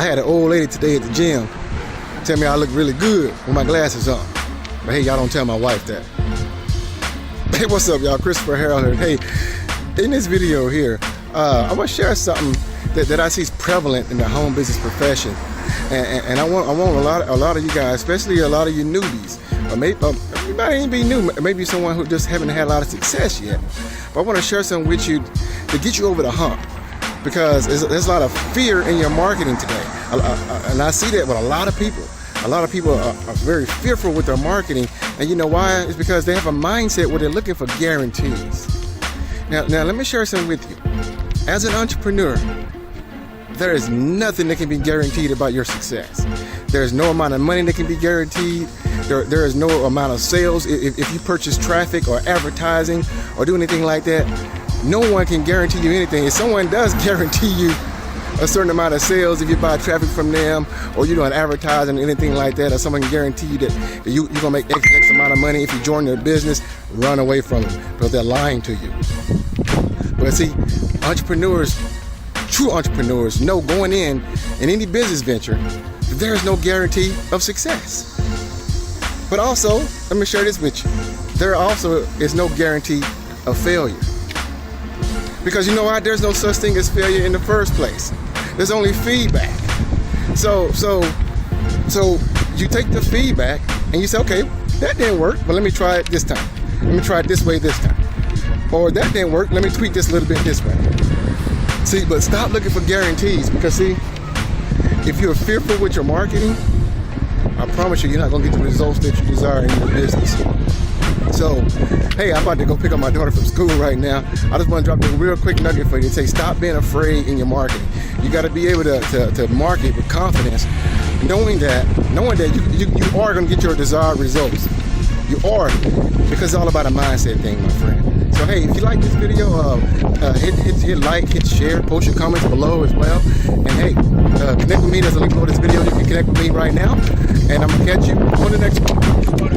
I had an old lady today at the gym tell me I look really good with my glasses on. But hey, y'all don't tell my wife that. Hey, what's up, y'all? Christopher Harold here. Hey, in this video here, I want to share something that I see is prevalent in the home business profession, and I want a lot of you guys, especially a lot of you newbies, or maybe you might even be new, maybe someone who just haven't had a lot of success yet. But I want to share something with you to get you over the hump, because there's a lot of fear in your marketing today, and I see that with a lot of people. A lot of people are very fearful with their marketing, and you know why? It's because they have a mindset where they're looking for guarantees. Now let me share something with you. As an entrepreneur, there is nothing that can be guaranteed about your success. There's no amount of money that can be guaranteed. There is no amount of sales. If you purchase traffic or advertising or do anything like that, no one can guarantee you anything. If someone does guarantee you a certain amount of sales, if you buy traffic from them, or you're doing advertising or anything like that, or someone can guarantee you that you're gonna make X amount of money if you join their business, run away from them, because they're lying to you. But see, entrepreneurs, true entrepreneurs, know going in any business venture that there is no guarantee of success. But also, let me share this with you. There also is no guarantee of failure. Because you know why? There's no such thing as failure in the first place. There's only feedback. So you take the feedback and you say, okay, that didn't work, but let me try it this time. Let me try it this way this time. Or that didn't work, let me tweak this a little bit this way. See, but stop looking for guarantees, because see, if you're fearful with your marketing, I promise you, you're not gonna get the results that you desire in your business. So, hey, I'm about to go pick up my daughter from school right now. I just want to drop a real quick nugget for you to say, stop being afraid in your marketing. You got to be able to market with confidence, knowing that you are going to get your desired results. You are, because it's all about a mindset thing, my friend. So, hey, if you like this video, hit like, hit share, post your comments below as well. And hey, connect with me. There's a link below this video. You can connect with me right now. And I'm going to catch you on the next one.